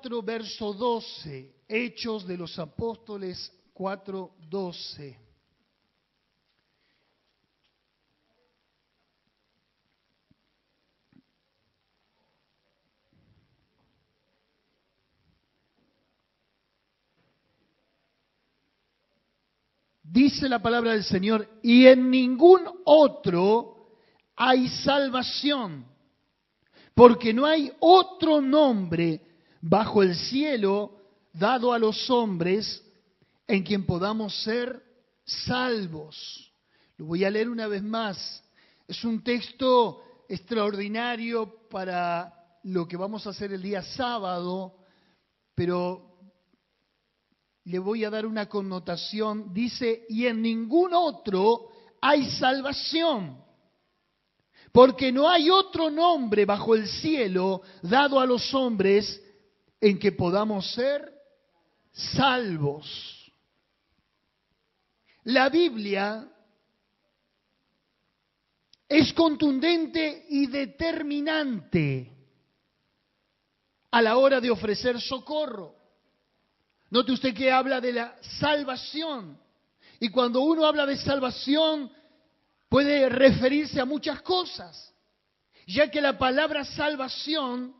4, verso 12. Hechos de los Apóstoles 4, 12. Dice la palabra del Señor, y en ningún otro hay salvación, porque no hay otro nombre bajo el cielo dado a los hombres en quien podamos ser salvos. Lo voy a leer una vez más. Es un texto extraordinario para lo que vamos a hacer el día sábado, pero le voy a dar una connotación. Dice, y en ningún otro hay salvación, porque no hay otro nombre bajo el cielo dado a los hombres en que podamos ser salvos. La Biblia es contundente y determinante a la hora de ofrecer socorro. Note usted que habla de la salvación. Y cuando uno habla de salvación, puede referirse a muchas cosas, ya que la palabra salvación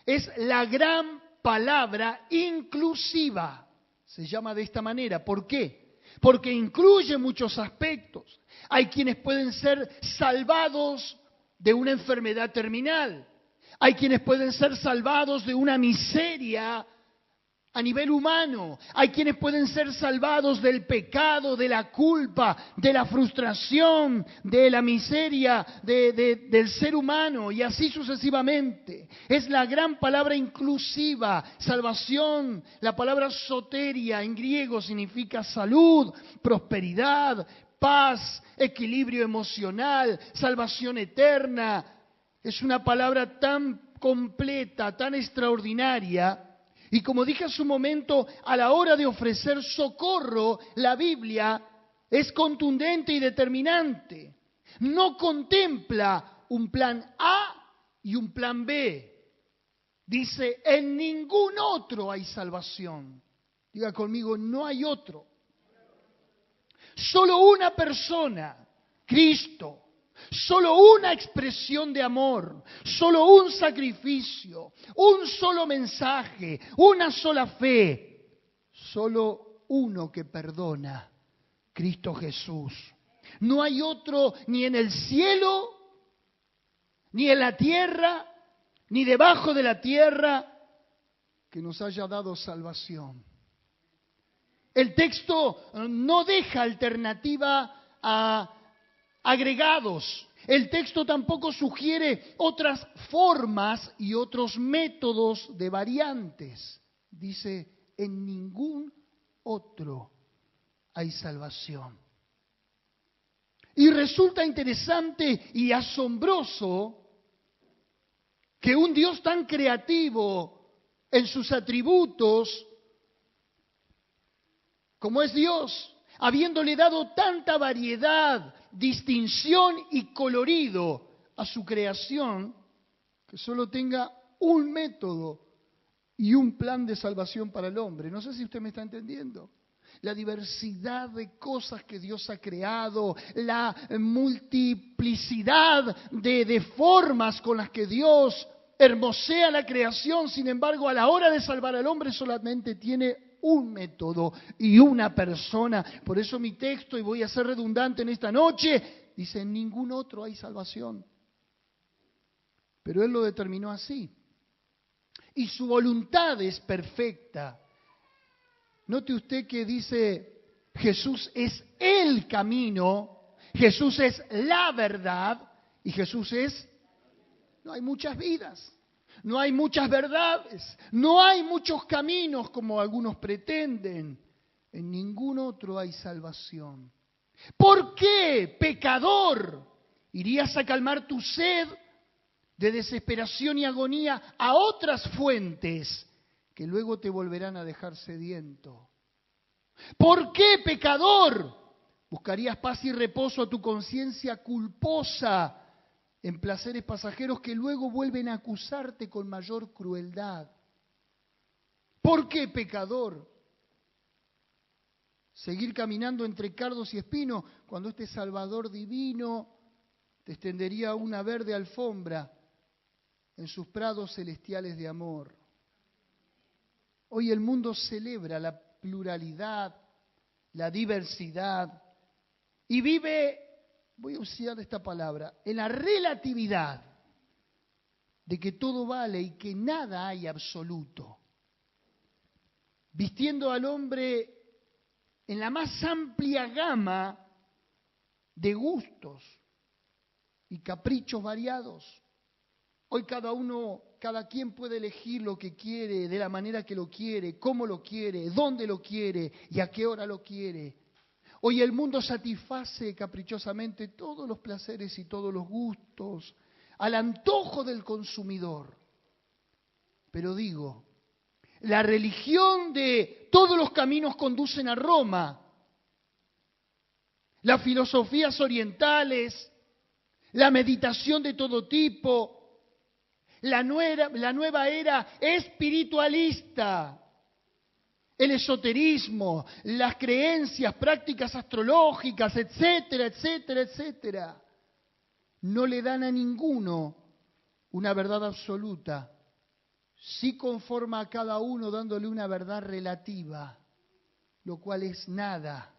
es la gran palabra inclusiva. Se llama de esta manera. ¿Por qué? Porque incluye muchos aspectos. Hay quienes pueden ser salvados de una enfermedad terminal. Hay quienes pueden ser salvados de una miseria a nivel humano. Hay quienes pueden ser salvados del pecado, de la culpa, de la frustración, de la miseria del ser humano, y así sucesivamente. Es la gran palabra inclusiva, salvación. La palabra soteria en griego significa salud, prosperidad, paz, equilibrio emocional, salvación eterna. Es una palabra tan completa, tan extraordinaria. Y como dije hace un momento, a la hora de ofrecer socorro, la Biblia es contundente y determinante. No contempla un plan A y un plan B. Dice, en ningún otro hay salvación. Diga conmigo, no hay otro. Solo una persona, Cristo. Solo una expresión de amor, solo un sacrificio, un solo mensaje, una sola fe, solo uno que perdona, Cristo Jesús. No hay otro ni en el cielo, ni en la tierra, ni debajo de la tierra que nos haya dado salvación. El texto no deja alternativa a agregados. El texto tampoco sugiere otras formas y otros métodos de variantes. Dice, en ningún otro hay salvación. Y resulta interesante y asombroso que un Dios tan creativo en sus atributos, como es Dios, habiéndole dado tanta variedad, distinción y colorido a su creación, que solo tenga un método y un plan de salvación para el hombre. No sé si usted me está entendiendo. La diversidad de cosas que Dios ha creado, la multiplicidad de formas con las que Dios hermosea la creación, sin embargo, a la hora de salvar al hombre solamente tiene un método y una persona. Por eso mi texto, y voy a ser redundante en esta noche, dice, en ningún otro hay salvación. Pero Él lo determinó así. Y su voluntad es perfecta. Note usted que dice, Jesús es el camino, Jesús es la verdad y Jesús es... No hay muchas vidas. No hay muchas verdades, no hay muchos caminos como algunos pretenden. En ningún otro hay salvación. ¿Por qué, pecador, irías a calmar tu sed de desesperación y agonía a otras fuentes que luego te volverán a dejar sediento? ¿Por qué, pecador, buscarías paz y reposo a tu conciencia culposa en placeres pasajeros que luego vuelven a acusarte con mayor crueldad? ¿Por qué, pecador, seguir caminando entre cardos y espinos cuando este Salvador divino te extendería una verde alfombra en sus prados celestiales de amor? Hoy el mundo celebra la pluralidad, la diversidad y vive, voy a usar esta palabra, en la relatividad de que todo vale y que nada hay absoluto, vistiendo al hombre en la más amplia gama de gustos y caprichos variados. Hoy cada quien puede elegir lo que quiere, de la manera que lo quiere, cómo lo quiere, dónde lo quiere y a qué hora lo quiere. Hoy el mundo satisface caprichosamente todos los placeres y todos los gustos al antojo del consumidor. Pero digo, la religión de todos los caminos conducen a Roma, las filosofías orientales, la meditación de todo tipo, la nueva era espiritualista, el esoterismo, las creencias, prácticas astrológicas, etcétera, etcétera, etcétera, no le dan a ninguno una verdad absoluta. Sí conforma a cada uno dándole una verdad relativa, lo cual es nada.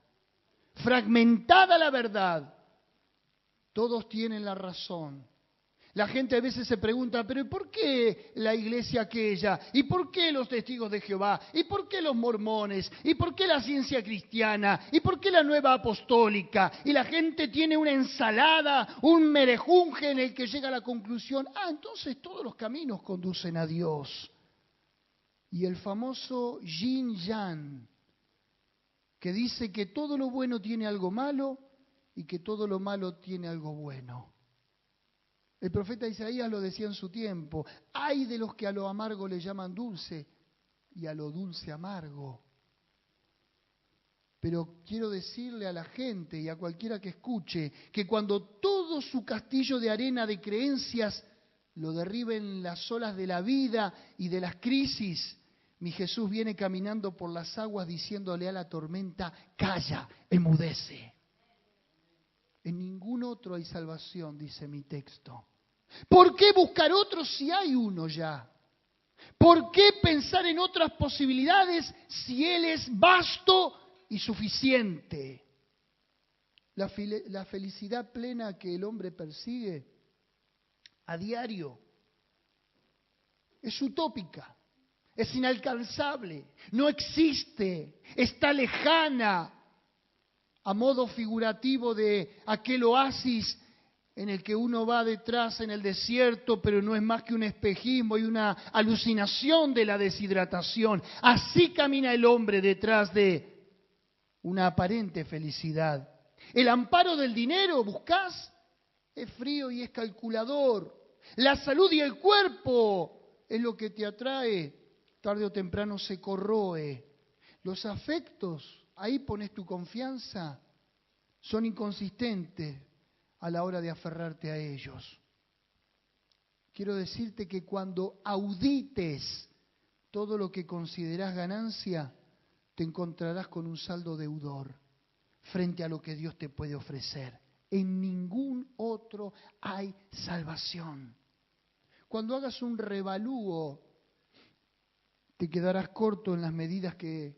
Fragmentada la verdad, todos tienen la razón. La gente a veces se pregunta, pero ¿por qué la iglesia aquella? ¿Y por qué los testigos de Jehová? ¿Y por qué los mormones? ¿Y por qué la ciencia cristiana? ¿Y por qué la nueva apostólica? Y la gente tiene una ensalada, un merejunje en el que llega a la conclusión, entonces todos los caminos conducen a Dios. Y el famoso Yin Yang, que dice que todo lo bueno tiene algo malo y que todo lo malo tiene algo bueno. El profeta Isaías lo decía en su tiempo, ay de los que a lo amargo le llaman dulce y a lo dulce amargo. Pero quiero decirle a la gente y a cualquiera que escuche que cuando todo su castillo de arena de creencias lo derriben las olas de la vida y de las crisis, mi Jesús viene caminando por las aguas diciéndole a la tormenta, calla, enmudece. En ningún otro hay salvación, dice mi texto. ¿Por qué buscar otro si hay uno ya? ¿Por qué pensar en otras posibilidades si Él es vasto y suficiente? La felicidad plena que el hombre persigue a diario es utópica, es inalcanzable, no existe, está lejana, a modo figurativo de aquel oasis en el que uno va detrás en el desierto, pero no es más que un espejismo y una alucinación de la deshidratación. Así camina el hombre detrás de una aparente felicidad. El amparo del dinero, ¿buscás? Es frío y es calculador. La salud y el cuerpo es lo que te atrae, tarde o temprano se corroe. Los afectos, ahí pones tu confianza, son inconsistentes a la hora de aferrarte a ellos. Quiero decirte que cuando audites todo lo que considerás ganancia, te encontrarás con un saldo deudor frente a lo que Dios te puede ofrecer. En ningún otro hay salvación. Cuando hagas un revalúo, te quedarás corto en las medidas que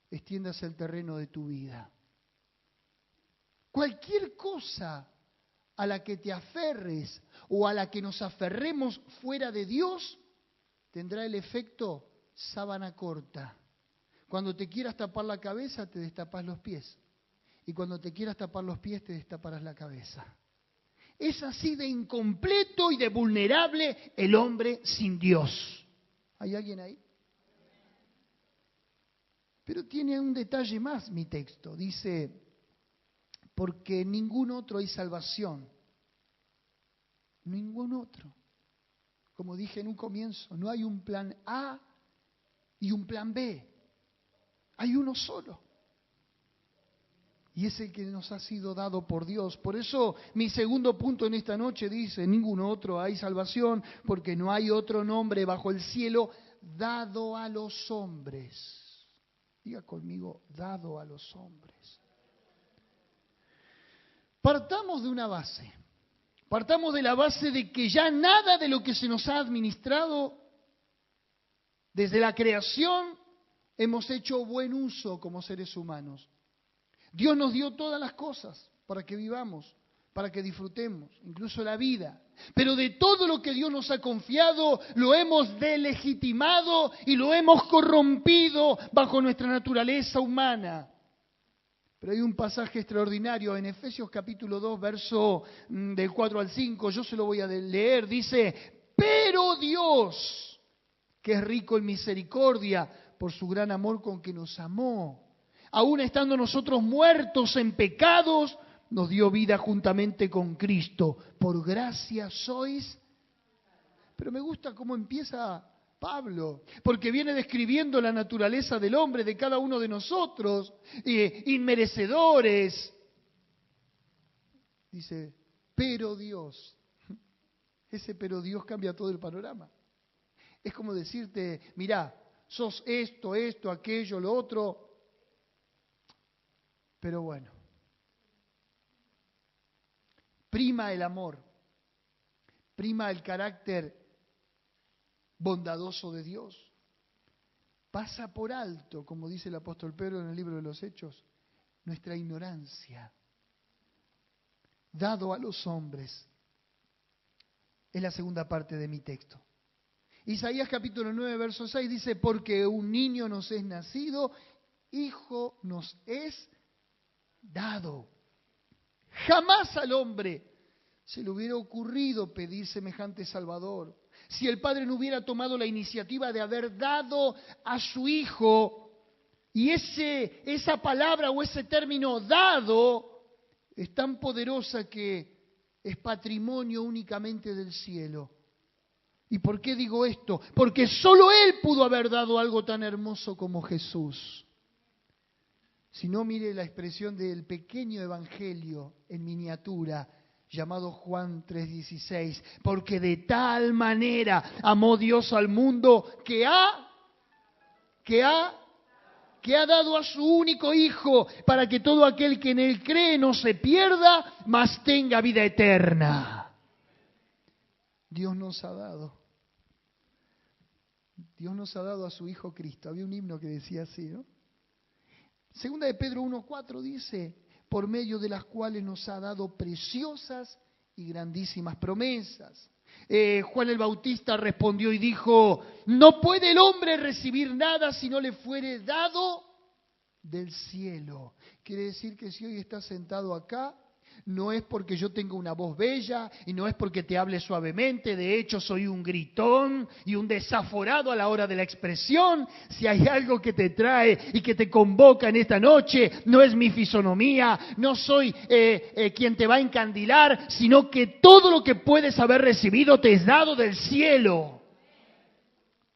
extiendas el terreno de tu vida. Cualquier cosa a la que te aferres o a la que nos aferremos fuera de Dios, tendrá el efecto sábana corta. Cuando te quieras tapar la cabeza, te destapas los pies. Y cuando te quieras tapar los pies, te destaparás la cabeza. Es así de incompleto y de vulnerable el hombre sin Dios. ¿Hay alguien ahí? Pero tiene un detalle más mi texto. Dice, porque en ningún otro hay salvación. Ningún otro. Como dije en un comienzo, no hay un plan A y un plan B. Hay uno solo. Y es el que nos ha sido dado por Dios. Por eso mi segundo punto en esta noche dice, en ningún otro hay salvación, porque no hay otro nombre bajo el cielo dado a los hombres. Diga conmigo, dado a los hombres. Partamos de una base. Partamos de la base de que ya nada de lo que se nos ha administrado desde la creación hemos hecho buen uso como seres humanos. Dios nos dio todas las cosas para que vivamos, para que disfrutemos, incluso la vida. Pero de todo lo que Dios nos ha confiado, lo hemos delegitimado y lo hemos corrompido bajo nuestra naturaleza humana. Pero hay un pasaje extraordinario en Efesios capítulo 2, verso del 4 al 5, yo se lo voy a leer, dice, pero Dios, que es rico en misericordia, por su gran amor con que nos amó, aún estando nosotros muertos en pecados, nos dio vida juntamente con Cristo. Por gracia sois. Pero me gusta cómo empieza Pablo, porque viene describiendo la naturaleza del hombre, de cada uno de nosotros, inmerecedores. Dice, pero Dios. Ese pero Dios cambia todo el panorama. Es como decirte, mirá, sos esto, aquello, lo otro. Pero bueno, prima el amor, prima el carácter bondadoso de Dios. Pasa por alto, como dice el apóstol Pedro en el libro de los Hechos, nuestra ignorancia. Dado a los hombres. Es la segunda parte de mi texto. Isaías capítulo 9, verso 6 dice, porque un niño nos es nacido, hijo nos es dado. Jamás al hombre se le hubiera ocurrido pedir semejante Salvador. Si el Padre no hubiera tomado la iniciativa de haber dado a su Hijo, y esa palabra o ese término dado es tan poderosa que es patrimonio únicamente del cielo. ¿Y por qué digo esto? Porque solo Él pudo haber dado algo tan hermoso como Jesús. Si no, mire la expresión del pequeño evangelio en miniatura llamado Juan 3:16, porque de tal manera amó Dios al mundo que ha dado a su único Hijo para que todo aquel que en Él cree no se pierda, mas tenga vida eterna. Dios nos ha dado a su Hijo Cristo. Había un himno que decía así, ¿no? Segunda de Pedro 1:4 dice, por medio de las cuales nos ha dado preciosas y grandísimas promesas. Juan el Bautista respondió y dijo, no puede el hombre recibir nada si no le fuere dado del cielo. Quiere decir que si hoy estás sentado acá, no es porque yo tenga una voz bella y no es porque te hable suavemente. De hecho, soy un gritón y un desaforado a la hora de la expresión. Si hay algo que te trae y que te convoca en esta noche, no es mi fisonomía, no soy quien te va a encandilar, sino que todo lo que puedes haber recibido te es dado del cielo.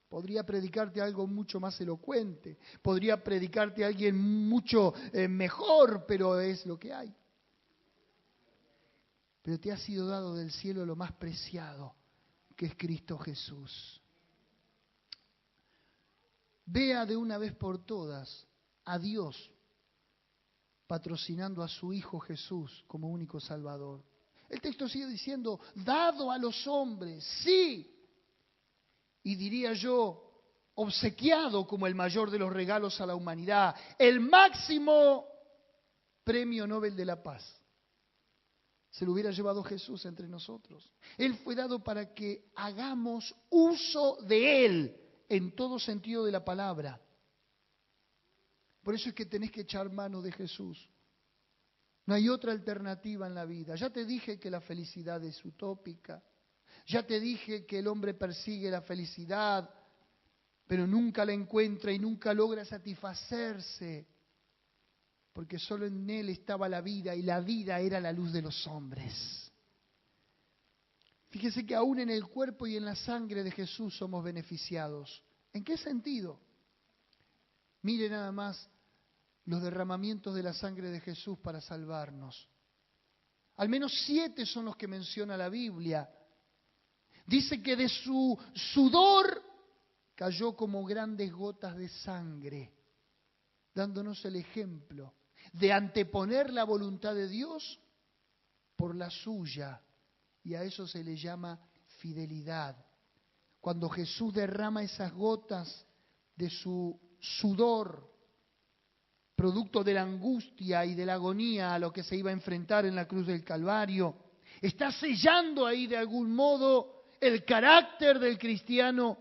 Podría predicarte algo mucho más elocuente, podría predicarte a alguien mucho mejor, pero es lo que hay. Pero te ha sido dado del cielo lo más preciado, que es Cristo Jesús. Vea de una vez por todas a Dios patrocinando a su Hijo Jesús como único Salvador. El texto sigue diciendo, dado a los hombres, sí. Y diría yo, obsequiado como el mayor de los regalos a la humanidad, el máximo premio Nobel de la Paz. Se lo hubiera llevado Jesús entre nosotros. Él fue dado para que hagamos uso de Él en todo sentido de la palabra. Por eso es que tenés que echar mano de Jesús. No hay otra alternativa en la vida. Ya te dije que la felicidad es utópica. Ya te dije que el hombre persigue la felicidad, pero nunca la encuentra y nunca logra satisfacerse. Porque solo en Él estaba la vida y la vida era la luz de los hombres. Fíjese que aún en el cuerpo y en la sangre de Jesús somos beneficiados. ¿En qué sentido? Mire nada más los derramamientos de la sangre de Jesús para salvarnos. Al menos 7 son los que menciona la Biblia. Dice que de su sudor cayó como grandes gotas de sangre, dándonos el ejemplo de anteponer la voluntad de Dios por la suya. Y a eso se le llama fidelidad. Cuando Jesús derrama esas gotas de su sudor, producto de la angustia y de la agonía a lo que se iba a enfrentar en la cruz del Calvario, está sellando ahí de algún modo el carácter del cristiano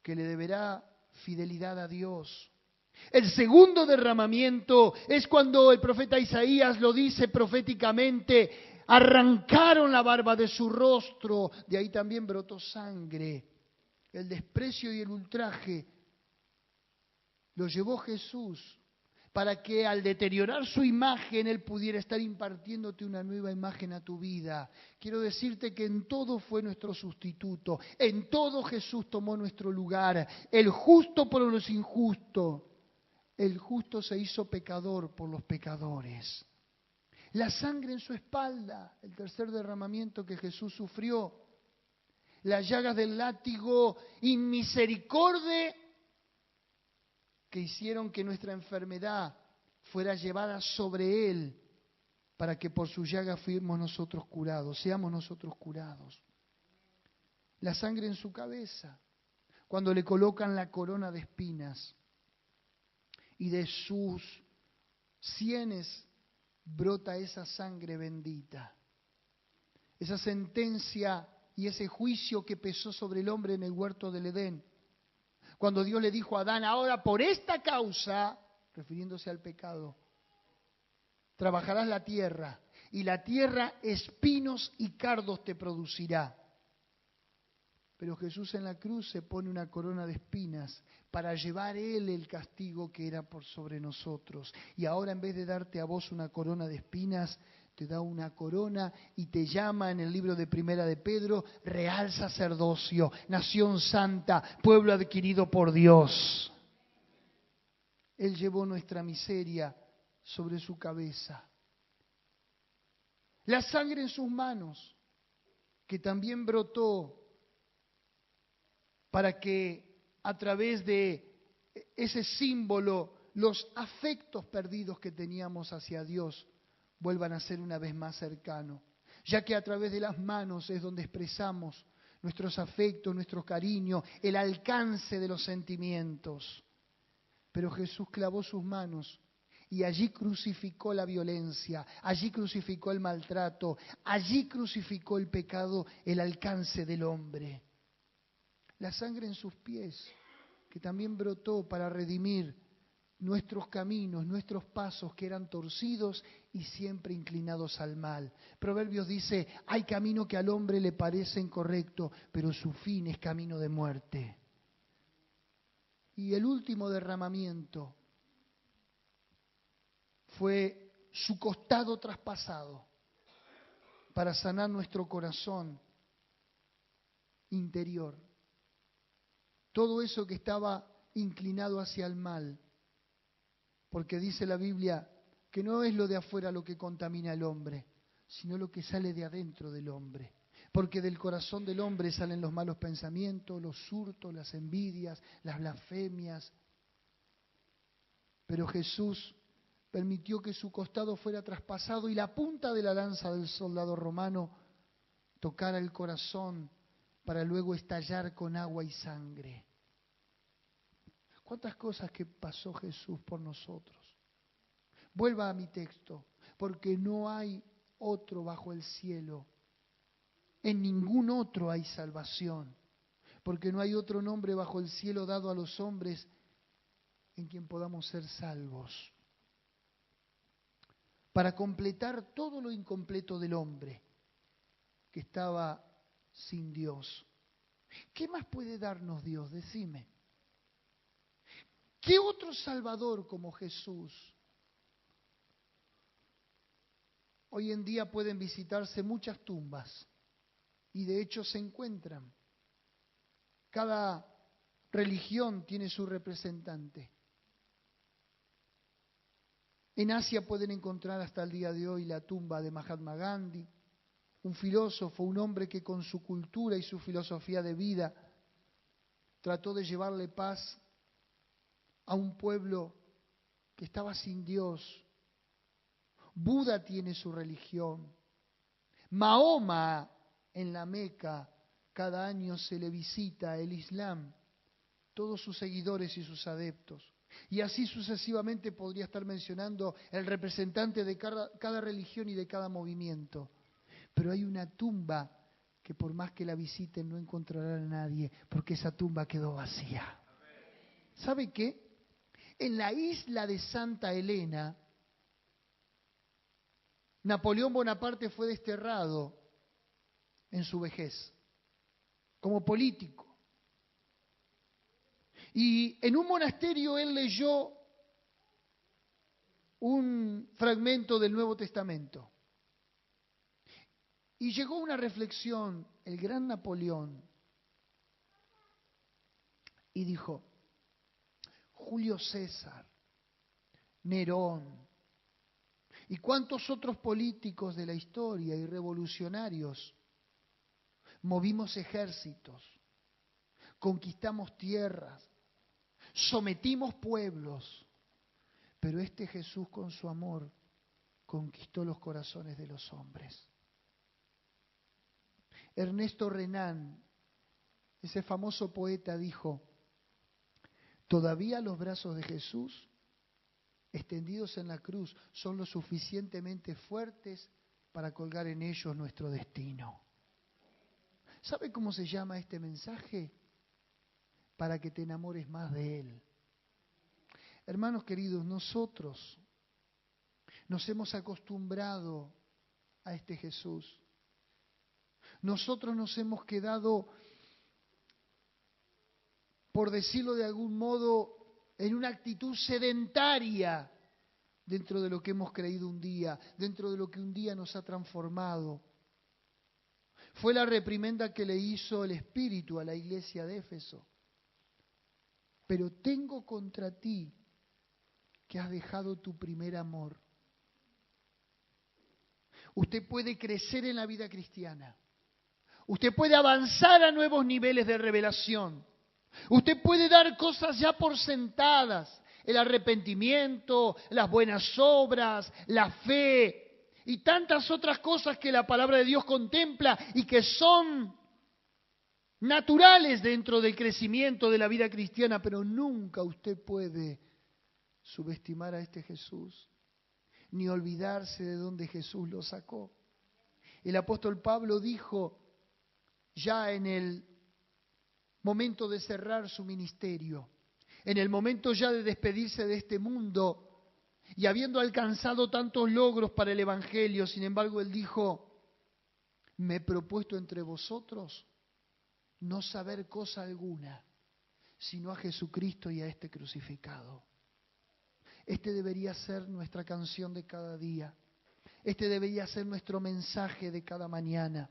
que le deberá fidelidad a Dios. El segundo derramamiento es cuando el profeta Isaías lo dice proféticamente: arrancaron la barba de su rostro, de ahí también brotó sangre. El desprecio y el ultraje lo llevó Jesús para que al deteriorar su imagen Él pudiera estar impartiéndote una nueva imagen a tu vida. Quiero decirte que en todo fue nuestro sustituto, en todo Jesús tomó nuestro lugar, el justo por los injustos, el justo se hizo pecador por los pecadores. La sangre en su espalda, el tercer derramamiento que Jesús sufrió. Las llagas del látigo inmisericorde que hicieron que nuestra enfermedad fuera llevada sobre Él para que por sus llagas fuimos nosotros curados, seamos nosotros curados. La sangre en su cabeza, cuando le colocan la corona de espinas y de sus sienes brota esa sangre bendita. Esa sentencia y ese juicio que pesó sobre el hombre en el huerto del Edén. Cuando Dios le dijo a Adán: ahora por esta causa, refiriéndose al pecado, trabajarás la tierra, y la tierra espinos y cardos te producirá. Pero Jesús en la cruz se pone una corona de espinas para llevar Él el castigo que era por sobre nosotros. Y ahora, en vez de darte a vos una corona de espinas, te da una corona y te llama en el libro de Primera de Pedro real sacerdocio, nación santa, pueblo adquirido por Dios. Él llevó nuestra miseria sobre su cabeza. La sangre en sus manos, que también brotó para que a través de ese símbolo los afectos perdidos que teníamos hacia Dios vuelvan a ser una vez más cercanos, ya que a través de las manos es donde expresamos nuestros afectos, nuestro cariño, el alcance de los sentimientos. Pero Jesús clavó sus manos y allí crucificó la violencia, allí crucificó el maltrato, allí crucificó el pecado, el alcance del hombre. La sangre en sus pies, que también brotó para redimir nuestros caminos, nuestros pasos que eran torcidos y siempre inclinados al mal. Proverbios dice: hay camino que al hombre le parece incorrecto, pero su fin es camino de muerte. Y el último derramamiento fue su costado traspasado para sanar nuestro corazón interior. Todo eso que estaba inclinado hacia el mal, porque dice la Biblia que no es lo de afuera lo que contamina al hombre, sino lo que sale de adentro del hombre. Porque del corazón del hombre salen los malos pensamientos, los hurtos, las envidias, las blasfemias. Pero Jesús permitió que su costado fuera traspasado y la punta de la lanza del soldado romano tocara el corazón para luego estallar con agua y sangre. ¿Cuántas cosas que pasó Jesús por nosotros? Vuelva a mi texto, porque no hay otro bajo el cielo. En ningún otro hay salvación, porque no hay otro nombre bajo el cielo dado a los hombres en quien podamos ser salvos. Para completar todo lo incompleto del hombre que estaba sin Dios. ¿Qué más puede darnos Dios? Decime. ¿Qué otro Salvador como Jesús? Hoy en día pueden visitarse muchas tumbas y de hecho se encuentran. Cada religión tiene su representante. En Asia pueden encontrar hasta el día de hoy la tumba de Mahatma Gandhi, un filósofo, un hombre que con su cultura y su filosofía de vida trató de llevarle paz a un pueblo que estaba sin Dios. Buda tiene su religión. Mahoma en la Meca, cada año se le visita el Islam, todos sus seguidores y sus adeptos. Y así sucesivamente podría estar mencionando el representante de cada religión y de cada movimiento. Pero hay una tumba que por más que la visiten no encontrarán a nadie, porque esa tumba quedó vacía. ¿Sabe qué? En la isla de Santa Elena, Napoleón Bonaparte fue desterrado en su vejez, como político. Y en un monasterio él leyó un fragmento del Nuevo Testamento. Y llegó a una reflexión, el gran Napoleón, y dijo, Julio César, Nerón, y cuántos otros políticos de la historia y revolucionarios movimos ejércitos, conquistamos tierras, sometimos pueblos, pero este Jesús con su amor conquistó los corazones de los hombres. Ernesto Renan, ese famoso poeta, dijo, todavía los brazos de Jesús extendidos en la cruz son lo suficientemente fuertes para colgar en ellos nuestro destino. ¿Sabe cómo se llama este mensaje? Para que te enamores más de Él. Hermanos queridos, nosotros nos hemos acostumbrado a este Jesús. Nosotros nos hemos quedado, por decirlo de algún modo, en una actitud sedentaria dentro de lo que hemos creído un día, dentro de lo que un día nos ha transformado. Fue la reprimenda que le hizo el Espíritu a la iglesia de Éfeso. Pero tengo contra ti que has dejado tu primer amor. Usted puede crecer en la vida cristiana. Usted puede avanzar a nuevos niveles de revelación. Usted puede dar cosas ya por sentadas. El arrepentimiento, las buenas obras, la fe y tantas otras cosas que la palabra de Dios contempla y que son naturales dentro del crecimiento de la vida cristiana, pero nunca usted puede subestimar a este Jesús, ni olvidarse de donde Jesús lo sacó. El apóstol Pablo dijo, ya en el momento de cerrar su ministerio, en el momento ya de despedirse de este mundo, y habiendo alcanzado tantos logros para el Evangelio, sin embargo, él dijo, me he propuesto entre vosotros no saber cosa alguna, sino a Jesucristo y a este crucificado. Este debería ser nuestra canción de cada día. Este debería ser nuestro mensaje de cada mañana.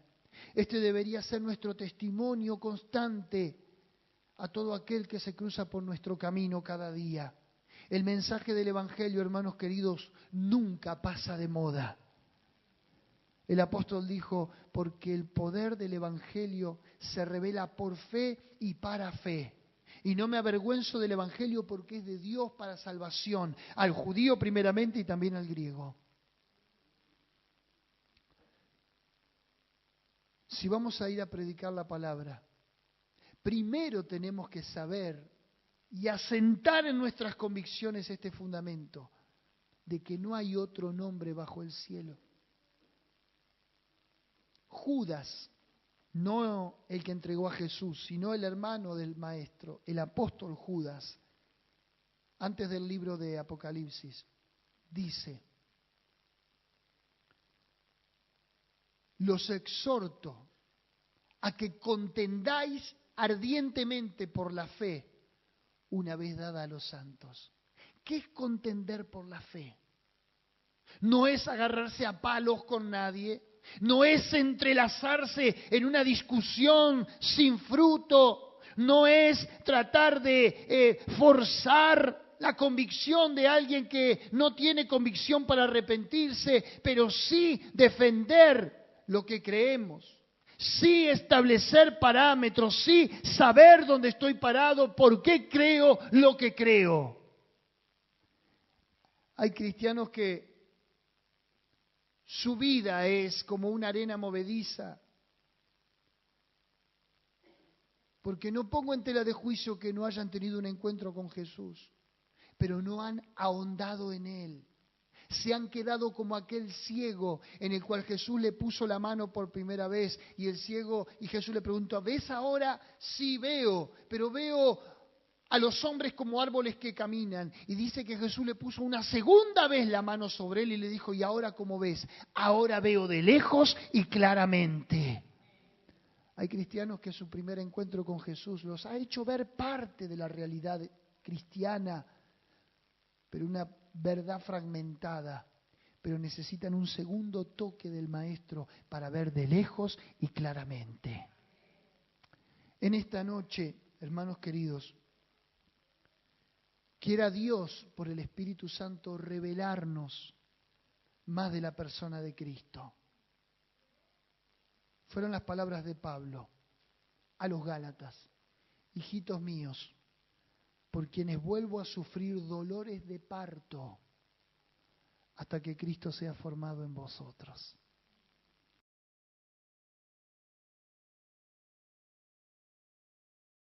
Este debería ser nuestro testimonio constante a todo aquel que se cruza por nuestro camino cada día. El mensaje del Evangelio, hermanos queridos, nunca pasa de moda. El apóstol dijo, porque el poder del Evangelio se revela por fe y para fe. Y no me avergüenzo del Evangelio porque es de Dios para salvación, al judío primeramente y también al griego. Si vamos a ir a predicar la palabra, primero tenemos que saber y asentar en nuestras convicciones este fundamento de que no hay otro nombre bajo el cielo. Judas, no el que entregó a Jesús, sino el hermano del maestro, el apóstol Judas, antes del libro de Apocalipsis, dice, los exhorto a que contendáis ardientemente por la fe una vez dada a los santos. ¿Qué es contender por la fe? No es agarrarse a palos con nadie, no es entrelazarse en una discusión sin fruto, no es tratar de forzar la convicción de alguien que no tiene convicción para arrepentirse, pero sí defender lo que creemos. Sí establecer parámetros, sí saber dónde estoy parado, por qué creo lo que creo. Hay cristianos que su vida es como una arena movediza, porque no pongo en tela de juicio que no hayan tenido un encuentro con Jesús, pero no han ahondado en Él. Se han quedado como aquel ciego en el cual Jesús le puso la mano por primera vez y Jesús le preguntó, ¿ves ahora? Sí veo, pero veo a los hombres como árboles que caminan. Y dice que Jesús le puso una segunda vez la mano sobre él y le dijo, ¿y ahora cómo ves? Ahora veo de lejos y claramente. Hay cristianos que su primer encuentro con Jesús los ha hecho ver parte de la realidad cristiana, pero una verdad fragmentada, pero necesitan un segundo toque del Maestro para ver de lejos y claramente. En esta noche, hermanos queridos, quiera Dios, por el Espíritu Santo, revelarnos más de la persona de Cristo. Fueron las palabras de Pablo a los Gálatas: hijitos míos, por quienes vuelvo a sufrir dolores de parto hasta que Cristo sea formado en vosotros.